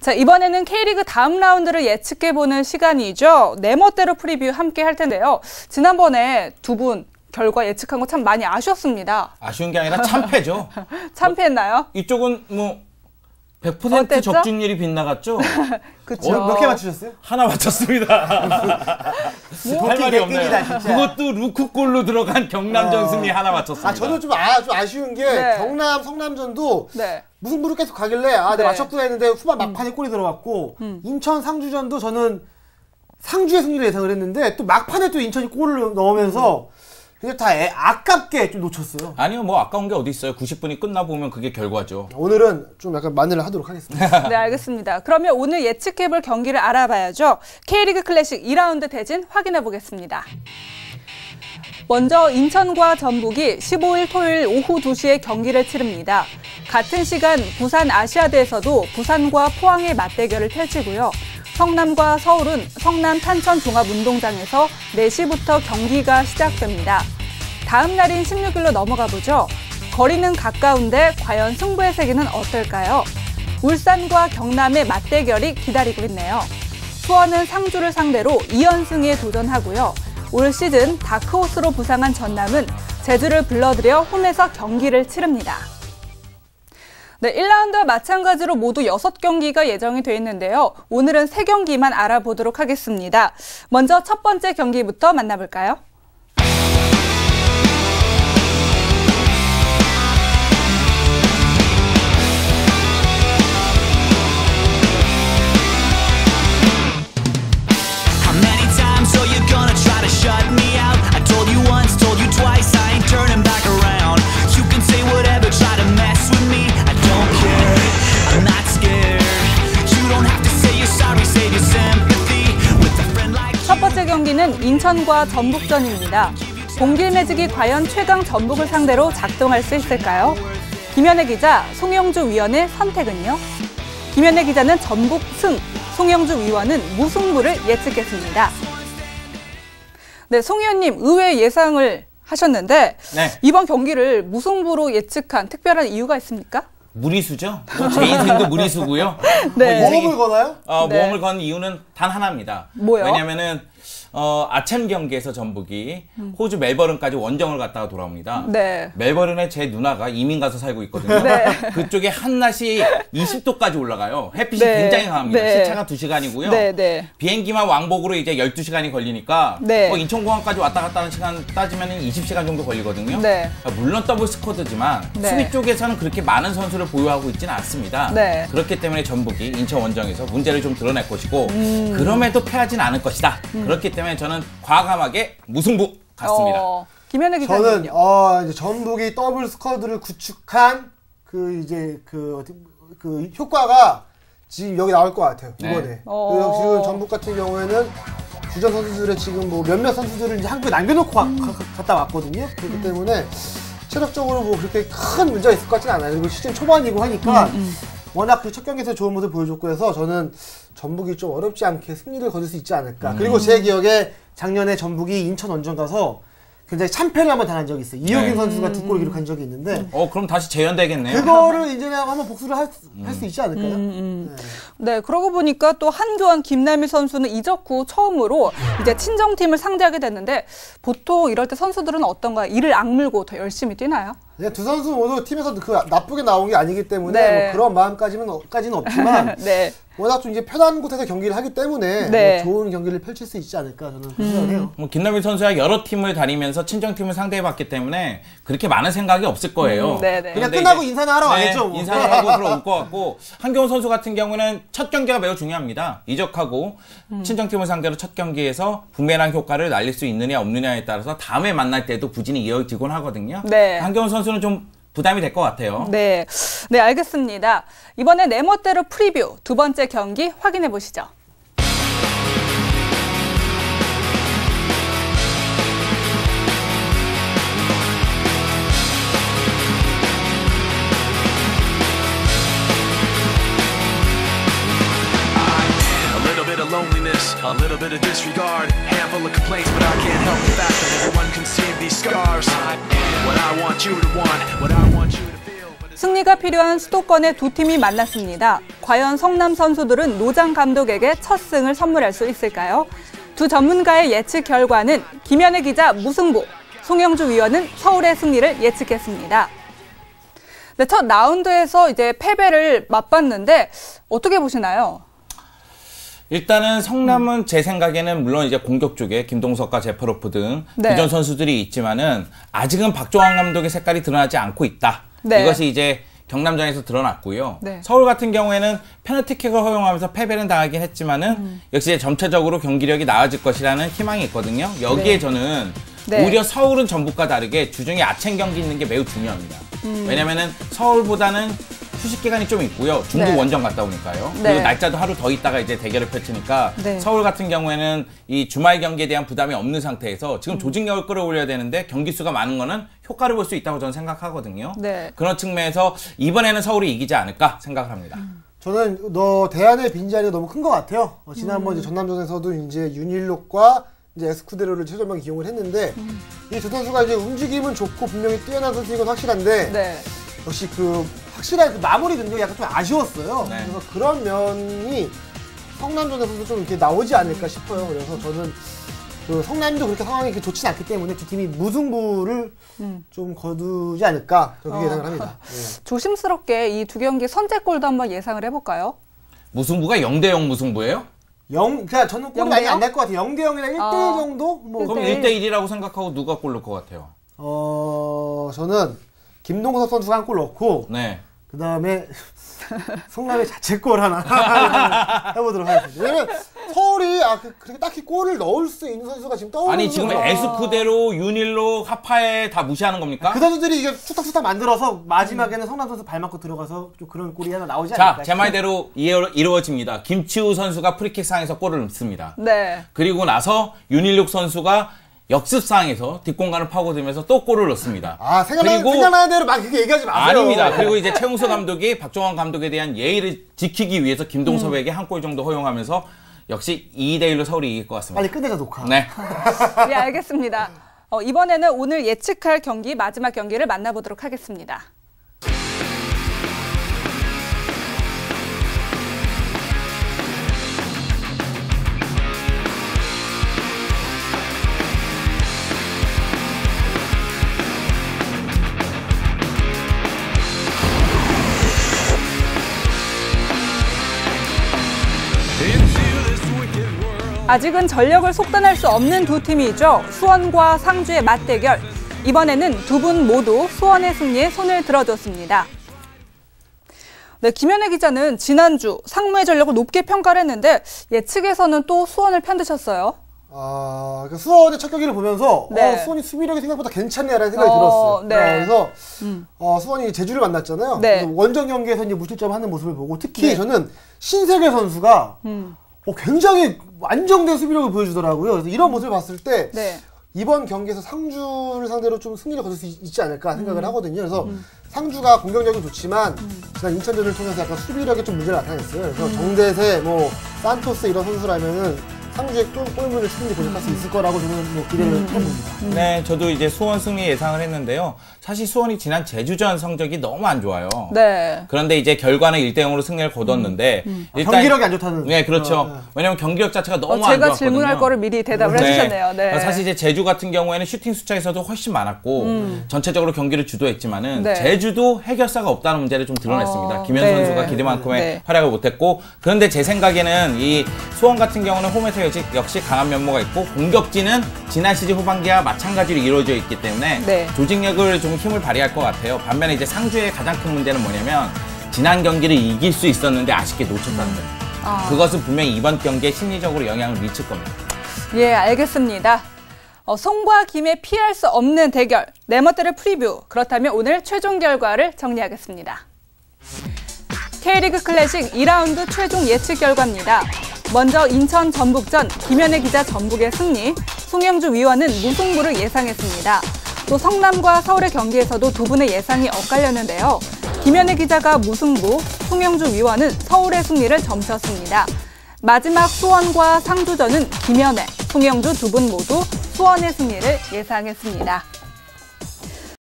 자, 이번에는 K리그 다음 라운드를 예측해보는 시간이죠. 내 멋대로 프리뷰 함께 할 텐데요. 지난번에 두 분 결과 예측한 거 참 많이 아쉬웠습니다. 아쉬운 게 아니라 참패죠. 참패했나요? 이쪽은 뭐 100% 어땠죠? 적중률이 빗나갔죠? 그쵸. 몇 개 맞추셨어요? 하나 맞췄습니다. 할 말이 없네요. 진짜. 그것도 루크골로 들어간 경남전 승리 하나 맞췄습니다. 저는 좀 아쉬운 게 네. 경남 성남전도 네. 무승부로 계속 가길래 내가 네. 맞췄구나 했는데 후반 막판에 골이 들어갔고 인천 상주전도 저는 상주의 승리를 예상을 했는데 또 막판에 또 인천이 골을 넣으면서 그게 다 아깝게 좀 놓쳤어요. 아니요, 뭐 아까운 게 어디 있어요. 90분이 끝나보면 그게 결과죠. 오늘은 좀 약간 만회를 하도록 하겠습니다. 네, 알겠습니다. 그러면 오늘 예측해볼 경기를 알아봐야죠. K리그 클래식 2라운드 대진 확인해 보겠습니다. 먼저 인천과 전북이 15일 토요일 오후 2시에 경기를 치릅니다. 같은 시간 부산 아시아드에서도 부산과 포항의 맞대결을 펼치고요. 성남과 서울은 성남 탄천 종합운동장에서 4시부터 경기가 시작됩니다. 다음 날인 16일로 넘어가 보죠. 거리는 가까운데 과연 승부의 세계는 어떨까요? 울산과 경남의 맞대결이 기다리고 있네요. 수원은 상주를 상대로 2연승에 도전하고요. 올 시즌 다크호스로 부상한 전남은 제주를 불러들여 홈에서 경기를 치릅니다. 네, 1라운드와 마찬가지로 모두 6경기가 예정이 돼 있는데요. 오늘은 3경기만 알아보도록 하겠습니다. 먼저 첫 번째 경기부터 만나볼까요? 첫 번째 경기는 인천과 전북전입니다. 공길매직이 과연 최강 전북을 상대로 작동할 수 있을까요? 김현애 기자, 송영주 위원의 선택은요? 김현애 기자는 전북 승, 송영주 위원은 무승부를 예측했습니다. 네, 송 의원님 의외의 예상을 하셨는데 네. 이번 경기를 무승부로 예측한 특별한 이유가 있습니까? 무리수죠. 제 인생도 무리수고요. 네. 모험을 거나요? 네. 모험을 건 이유는 단 하나입니다. 뭐요? 왜냐면은 아침 경기에서 전북이 호주 멜버른까지 원정을 갔다가 돌아옵니다. 네. 멜버른에 제 누나가 이민 가서 살고 있거든요. 네. 그쪽에 한낮이 20도까지 올라가요. 햇빛이 네. 굉장히 강합니다. 네. 시차가 2시간이고요. 네, 네. 비행기만 왕복으로 이제 12시간이 걸리니까 네. 인천공항까지 왔다 갔다 하는 시간 따지면 20시간 정도 걸리거든요. 네. 물론 더블 스쿼드지만 네. 수비 쪽에서는 그렇게 많은 선수를 보유하고 있지는 않습니다. 네. 그렇기 때문에 전북이 인천 원정에서 문제를 좀 드러낼 것이고 그럼에도 패하진 않을 것이다. 그렇기 때문에 저는 과감하게 무승부 같습니다. 김현애 저는 기자님은요? 이제 전북이 더블 스쿼드를 구축한 그 효과가 지금 여기 나올 것 같아요. 네. 이번에. 지금 전북 같은 경우에는 주전 선수들의 지금 뭐 몇몇 선수들을 이제 한국에 남겨놓고 갔다 왔거든요. 그렇기 때문에 체력적으로 뭐 그렇게 큰 문제가 있을 것 같지는 않아요. 그리고 시즌 초반이고 하니까 워낙 그 첫 경기에서 좋은 모습 보여줬고 해서 저는 전북이 좀 어렵지 않게 승리를 거둘 수 있지 않을까. 그리고 제 기억에 작년에 전북이 인천 원정 가서 굉장히 참패를 한번 당한 적이 있어요. 이호균 선수가 2골 기록한 적이 있는데 그럼 다시 재현되겠네요. 그거를 이제 한번 복수를 할 수 있지 않을까요? 네, 그러고 보니까 또 한교안, 김남일 선수는 이적 후 처음으로 이제 친정팀을 상대하게 됐는데 보통 이럴 때 선수들은 어떤가요? 이를 악물고 더 열심히 뛰나요? 그냥 두 선수 모두 팀에서 그 나쁘게 나온 게 아니기 때문에 네. 뭐 그런 마음까지는 없지만 네. 워낙 좀 이제 편한 곳에서 경기를 하기 때문에 네. 뭐 좋은 경기를 펼칠 수 있지 않을까 저는 생각을 해요. 김남일 선수가 여러 팀을 다니면서 친정팀을 상대해봤기 때문에 그렇게 많은 생각이 없을 거예요. 네네. 그냥 끝나고 인사는 하러 가겠죠. 뭐. 인사를 하고 들어올 것 같고 한경훈 선수 같은 경우는 첫 경기가 매우 중요합니다. 이적하고 친정팀을 상대로 첫 경기에서 부메랑 효과를 날릴 수 있느냐 없느냐에 따라서 다음에 만날 때도 부진이 이어지곤 하거든요. 네. 한경훈 선수는 좀 부담이 될 것 같아요. 네. 네, 알겠습니다. 이번에 내 멋대로 프리뷰 두 번째 경기 확인해 보시죠. Loneliness, a little bit of disregard, handful of complaints, but I can't help the fact that everyone can see these scars. What I want you to want, what I want you to feel. 승리가 필요한 수도권의 두 팀이 만났습니다. 과연 성남 선수들은 노장 감독에게 첫 승을 선물할 수 있을까요? 두 전문가의 예측 결과는 김현애 기자 무승부, 송영주 위원은 서울의 승리를 예측했습니다. 네, 첫 라운드에서 이제 패배를 맛봤는데 어떻게 보시나요? 일단은 성남은 제 생각에는 물론 이제 공격 쪽에 김동석과 제퍼로프 등 네. 기존 선수들이 있지만은 아직은 박종환 감독의 색깔이 드러나지 않고 있다. 네. 이것이 이제 경남전에서 드러났고요. 네. 서울 같은 경우에는 페널티킥을 허용하면서 패배는 당하긴 했지만은 역시 전체적으로 경기력이 나아질 것이라는 희망이 있거든요. 여기에 네. 저는 네. 오히려 서울은 전북과 다르게 주중에 아침 경기 있는 게 매우 중요합니다. 왜냐면은 서울보다는 휴식 기간이 좀 있고요. 중국 네. 원정 갔다 오니까요. 네. 그리고 날짜도 하루 더 있다가 이제 대결을 펼치니까 네. 서울 같은 경우에는 이 주말 경기에 대한 부담이 없는 상태에서 지금 조직력을 끌어올려야 되는데 경기 수가 많은 거는 효과를 볼 수 있다고 저는 생각하거든요. 네. 그런 측면에서 이번에는 서울이 이기지 않을까 생각을 합니다. 저는 대안의 빈자리가 너무 큰 것 같아요. 지난번 이제 전남전에서도 이제 윤일록과 이제 에스쿠데로를 최전방 기용을 했는데 이 두 선수가 이제 움직임은 좋고 분명히 뛰어난 선수인 건 확실한데 네. 역시 그 확실한 그 마무리 능력이 약간 좀 아쉬웠어요. 네. 그래서 그런 면이 성남전에서도 좀 이렇게 나오지 않을까 싶어요. 그래서 저는 그 성남도 그렇게 상황이 그렇게 좋진 않기 때문에 두 팀이 무승부를 좀 거두지 않을까 그렇게 예상을 합니다. 네. 조심스럽게 이 두 경기 선제골도 한번 예상을 해볼까요? 무승부가 0대0 무승부예요? 그러니까 저는 골이 많이 안 날 것 같아요. 0대0이나 1대1 정도? 뭐 그럼 1대1이라고 생각하고 누가 골 넣을 것 같아요? 저는 김동석 선수가 한 골 넣고 네. 그 다음에 성남의 자책골 하나 해보도록 하겠습니다. 왜냐면 서울이 그렇게 딱히 골을 넣을 수 있는 선수가 지금 떠오르는 아니 지금 에스쿠데로, 윤일록, 하파에 다 무시하는 겁니까? 그 선수들이 이게 툭탁툭탁 만들어서 마지막에는 성남 선수 발 맞고 들어가서 좀 그런 골이 하나 나오지 않을까 자, 제 말대로 이루어집니다. 김치우 선수가 프리킥 상에서 골을 넣습니다. 네. 그리고 나서 윤일록 선수가 역습상에서 뒷공간을 파고들면서 또 골을 넣습니다. 생각나는 대로 막 그렇게 얘기하지 마세요. 아닙니다. 그리고 이제 최용수 감독이 박종환 감독에 대한 예의를 지키기 위해서 김동섭에게 한 골 정도 허용하면서 역시 2대1로 서울이 이길 것 같습니다. 빨리 끝내자 녹화. 네. 네, 알겠습니다. 이번에는 오늘 예측할 경기, 마지막 경기를 만나보도록 하겠습니다. 아직은 전력을 속단할 수 없는 두 팀이죠. 수원과 상주의 맞대결. 이번에는 두 분 모두 수원의 승리에 손을 들어줬습니다. 네, 김현애 기자는 지난주 상무의 전력을 높게 평가를 했는데 예측에서는 또 수원을 편드셨어요. 그러니까 수원의 첫 경기를 보면서 네. 수원이 수비력이 생각보다 괜찮네라는 생각이 들었어요. 네. 그래서 수원이 제주를 만났잖아요. 네. 그래서 원정 경기에서 이제 무실점 하는 모습을 보고 특히 네. 저는 신세계 선수가 굉장히 안정된 수비력을 보여주더라고요. 그래서 이런 모습을 봤을 때 네. 이번 경기에서 상주를 상대로 좀 승리를 거둘 수 있지 않을까 생각을 하거든요. 그래서 상주가 공격력이 좋지만 지난 인천전을 통해서 약간 수비력에 좀 문제가 나타났어요. 그래서 정대세, 산토스 이런 선수라면은 상주의 골문을 충분히 공략할 수 있을 거라고 저는 기대를 해봅니다. 네, 저도 이제 수원 승리 예상을 했는데요. 사실 수원이 지난 제주전 성적이 너무 안 좋아요. 네. 그런데 이제 결과는 1대0으로 승리를 거뒀는데 일단 경기력이 안 좋다는. 네, 그렇죠. 왜냐면 경기력 자체가 너무 안 제가 좋았거든요. 질문할 거를 미리 대답을 해주셨네요. 네. 사실 이제 제주 같은 경우에는 슈팅 숫자에서도 훨씬 많았고 전체적으로 경기를 주도했지만은 네. 제주도 해결사가 없다는 문제를 좀 드러냈습니다. 김현 네. 선수가 기대만큼의 네. 활약을 못했고 그런데 제 생각에는 이 수원 같은 경우는 홈에서 역시 강한 면모가 있고 공격진은 지난 시즌 후반기와 마찬가지로 이루어져 있기 때문에 네. 조직력을 좀 힘을 발휘할 것 같아요. 반면에 이제 상주의 가장 큰 문제는 뭐냐면 지난 경기를 이길 수 있었는데 아쉽게 놓쳤다는 거예요. 그것은 분명히 이번 경기에 심리적으로 영향을 미칠 겁니다. 예, 알겠습니다. 송과 김의 피할 수 없는 대결, 네 멋대로 프리뷰. 그렇다면 오늘 최종 결과를 정리하겠습니다. K리그 클래식 2라운드 최종 예측 결과입니다. 먼저 인천 전북전 김현애 기자 전북의 승리, 송영주 위원은 무승부를 예상했습니다. 또 성남과 서울의 경기에서도 두 분의 예상이 엇갈렸는데요. 김현애 기자가 무승부, 송영주 위원은 서울의 승리를 점쳤습니다. 마지막 수원과 상주전은 김현애, 송영주 두 분 모두 수원의 승리를 예상했습니다.